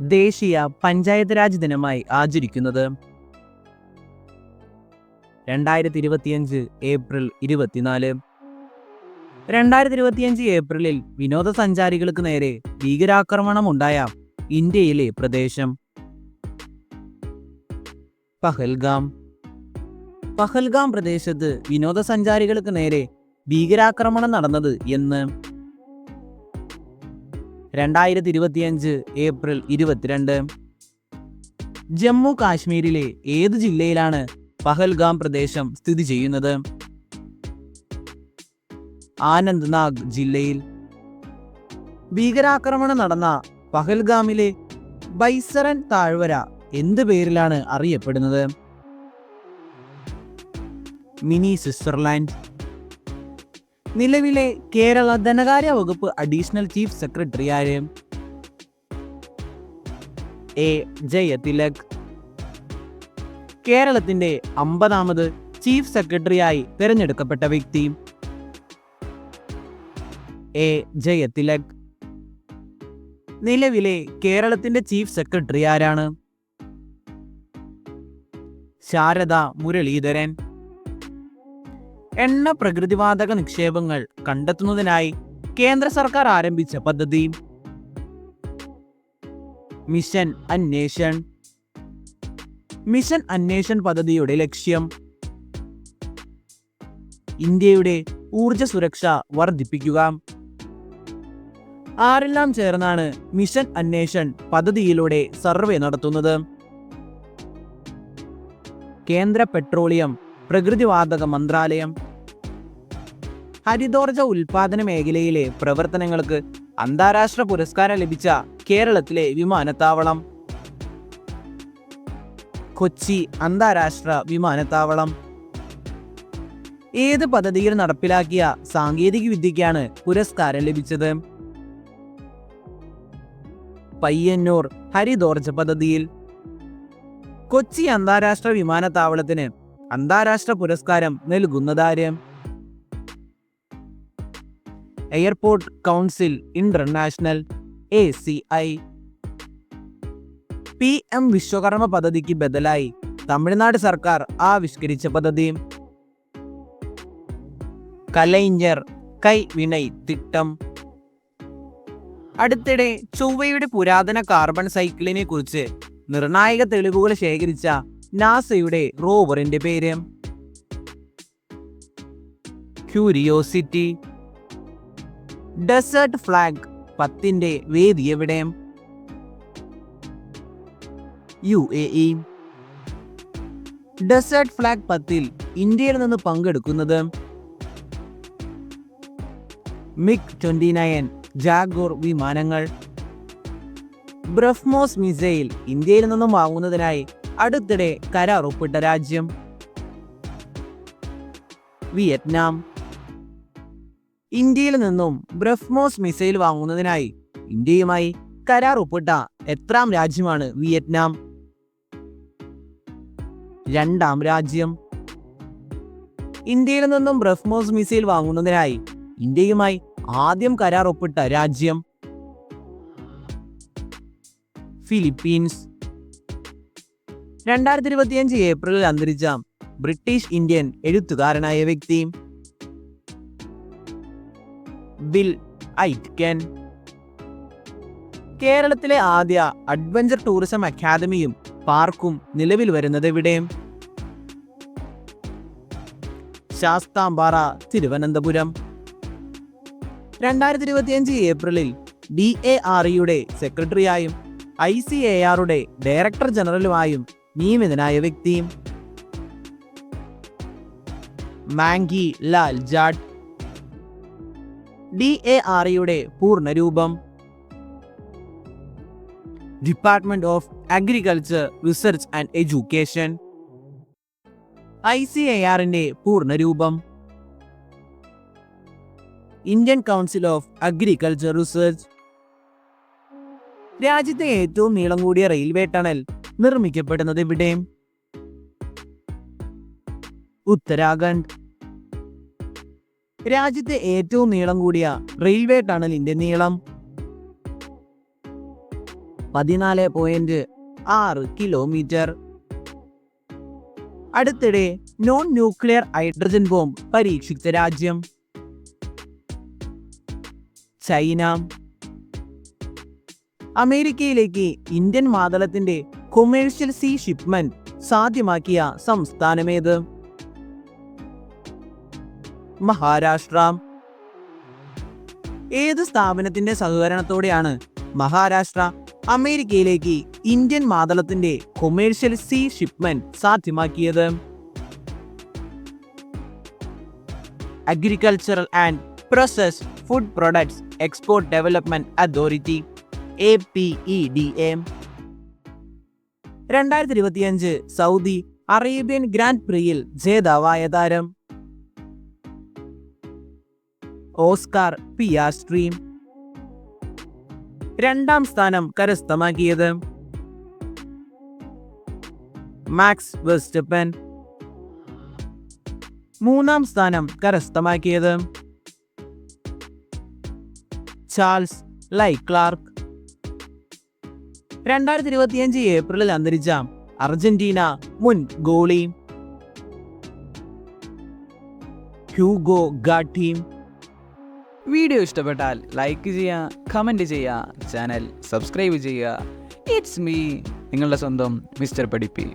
ദേശീയ പഞ്ചായത്ത് രാജ് ദിനമായി ആചരിക്കുന്നത് 2025 ഏപ്രിൽ 24. 2025 ഏപ്രിലിൽ വിനോദസഞ്ചാരികൾക്ക് നേരെ ഭീകരാക്രമണം ഉണ്ടായ ഇന്ത്യയിലെ പ്രദേശം പഹൽഗാം. പഹൽഗാം പ്രദേശത്ത് വിനോദസഞ്ചാരികൾക്ക് നേരെ ഭീകരാക്രമണം നടന്നത് എന്ന് 2025 ഏപ്രിൽ 22. ജമ്മു കാശ്മീരിലെ ഏത് ജില്ലയിലാണ് പഹൽഗാം പ്രദേശം സ്ഥിതി ചെയ്യുന്നത്? ആനന്ദ്നാഗ് ജില്ലയിൽ. ഭീകരാക്രമണം നടന്ന പഹൽഗാമിലെ ബൈസറൻ താഴ്വര എന്ത് പേരിലാണ് അറിയപ്പെടുന്നത്? Mini Switzerland. നിലവിലെ കേരള ധനകാര്യ വകുപ്പ് അഡീഷണൽ ചീഫ് സെക്രട്ടറി ആര്? എ ജയതിലക്. കേരളത്തിന്റെ 50ാമത് ചീഫ് സെക്രട്ടറിയായി തിരഞ്ഞെടുക്കപ്പെട്ട വ്യക്തി? എ ജയതിലക്. നിലവിലെ കേരളത്തിന്റെ ചീഫ് സെക്രട്ടറി ആരാണ്? ശാരദ മുരളീധരൻ. എണ്ണ പ്രകൃതിവാതക നിക്ഷേപങ്ങൾ കണ്ടെത്തുന്നതിനായി കേന്ദ്ര സർക്കാർ ആരംഭിച്ച പദ്ധതി? മിഷൻ അന്വേഷൺ. മിഷൻ അന്വേഷൺ പദ്ധതിയുടെ ലക്ഷ്യം? ഇന്ത്യയുടെ ഊർജ സുരക്ഷ വർദ്ധിപ്പിക്കുക. ആരെല്ലാം ചേർന്നാണ് മിഷൻ അന്വേഷൺ പദ്ധതിയിലൂടെ സർവേ നടത്തുന്നത്? കേന്ദ്ര പെട്രോളിയം പ്രകൃതിവാതക മന്ത്രാലയം. ഹരിതോർജ ഉൽപാദന മേഖലയിലെ പ്രവർത്തനങ്ങൾക്ക് അന്താരാഷ്ട്ര പുരസ്കാരം ലഭിച്ച കേരളത്തിലെ വിമാനത്താവളം? കൊച്ചി അന്താരാഷ്ട്ര വിമാനത്താവളം. ഏത് പദ്ധതിയിൽ നടപ്പിലാക്കിയ സാങ്കേതിക വിദ്യയ്ക്കാണ് പുരസ്കാരം ലഭിച്ചത്? പയ്യന്നൂർ ഹരിതോർജ പദ്ധതിയിൽ. കൊച്ചി അന്താരാഷ്ട്ര വിമാനത്താവളത്തിന് അന്താരാഷ്ട്ര പുരസ്കാരം നൽകുന്നതാര്? Airport council international ACI. PM Vishwakarma പദ്ധതിക്ക് ബദലായി തമിഴ്നാട് സർക്കാർ ആവിഷ്കരിച്ച പദ്ധതി? കലൈഞ്ഞർ കൈവിനൈ തിട്ടം. അടുത്തിടെ ചൊവ്വയുടെ പുരാതന കാർബൺ സൈക്കിളിനെ കുറിച്ച് നിർണായക തെളിവുകൾ ശേഖരിച്ച നാസയുടെ റോവറിന്റെ പേര്? ക്യൂരിയോസിറ്റി. ഡെസേർട്ട് ഫ്ലാഗ് 10ന്റെ വേദി എവിടെ? UAE. ഡെസേർട്ട് ഫ്ലാഗ് 10ൽ ഇന്ത്യയിൽ നിന്ന് പങ്കെടുക്കുന്നത്? MiG-29 ജാഗോർ വിമാനങ്ങൾ. ബ്രഹ്മോസ് മിസൈൽ ഇന്ത്യയിൽ നിന്നും വാങ്ങുന്നതിനായി അടുത്തിടെ കരാർ ഒപ്പിട്ട രാജ്യം? വിയറ്റ്നാം. ഇന്ത്യയിൽ നിന്നും ബ്രഹ്മോസ് മിസൈൽ വാങ്ങുന്നതിനായി ഇന്ത്യയുമായി കരാർ ഒപ്പിട്ട എത്രാം രാജ്യമാണ് വിയറ്റ്നാം? 2ാം രാജ്യം. ഇന്ത്യയിൽ നിന്നും ബ്രഹ്മോസ് മിസൈൽ വാങ്ങുന്നതിനായി ഇന്ത്യയുമായി ആദ്യം കരാർ ഒപ്പിട്ട രാജ്യം? ഫിലിപ്പീൻസ്. 2025 ഏപ്രിലിൽ അന്തരിച്ച ബ്രിട്ടീഷ് ഇന്ത്യൻ എഴുത്തുകാരനായ വ്യക്തി? ബിൽ ഐറ്റ്കൻ. കേരളത്തിലെ ആദ്യ അഡ്വഞ്ചർ ടൂറിസം അക്കാദമിയും പാർക്കും നിലവിൽ വരുന്നത് എവിടെ? ശാസ്താംപാറ, തിരുവനന്തപുരം. 2025 ഏപ്രിലിൽ DAREയുടെ സെക്രട്ടറിയായും ICARയുടെ ഡയറക്ടർ ജനറലുമായും നിയമിതനായ വ്യക്തി? മാംഗി ലാൽ ജാട്ട്. DAREയുടെ പൂർണ്ണരൂപം? Department of agriculture research and education. ICARന്റെ പൂർണ്ണരൂപം? Indian council of agriculture research. രാജ്യത്തെ ഏറ്റവും നീളം കൂടിയ റെയിൽവേ ടണൽ നിർമ്മിക്കപ്പെടുന്നത് എവിടെ? ഉത്തരാഖണ്ഡ്. രാജ്യത്തെ ഏറ്റവും നീളം കൂടിയ റെയിൽവേ ടണലിന്റെ നീളം 14.6 കിലോമീറ്റർ. അടുത്തിടെ നോൺ ന്യൂക്ലിയർ ഹൈഡ്രജൻ ബോംബ് പരീക്ഷിച്ച രാജ്യം ചൈന. അമേരിക്കയിലേക്ക് ഇന്ത്യൻ മാതളത്തിന്റെ കൊമേഴ്ഷ്യൽ സീ ഷിപ്മെന്റ് സാധ്യമാക്കിയ സംസ്ഥാനമേത്? മഹാരാഷ്ട്ര. ഏത് സ്ഥാപനത്തിന്റെ സഹകരണത്തോടെയാണ് മഹാരാഷ്ട്ര അമേരിക്കയിലേക്ക് ഇന്ത്യൻ മാതളത്തിന്റെ കൊമേഴ്ഷ്യൽ സീ ഷിപ്മെന്റ് സാധ്യമാക്കിയത്? Agricultural and processed food products export development authority, APEDA. 2025 Saudi Arabian grand പ്രിയിൽ ജേതാവായ താരം? Oscar Piastri. 2ാം സ്ഥാനം കരസ്ഥമാക്കിയത്? Max Verstappen. 3ാം സ്ഥാനം കരസ്ഥമാക്കിയത്? ചാൾസ് ലൈക്ലാർക്ക്. 2025 ഏപ്രിലിൽ അന്തരിച്ച അർജന്റീന മുൻ ഗോളി ഹ്യൂഗോ ഗാട്ടി. വീഡിയോ ഇഷ്ടപ്പെട്ടാൽ ലൈക്ക് ചെയ്യുക, കമൻറ്റ് ചെയ്യുക, ചാനൽ സബ്സ്ക്രൈബ് ചെയ്യുക. ഇറ്റ്സ് മീ, നിങ്ങളുടെ സ്വന്തം മിസ്റ്റർ പഠിപ്പി.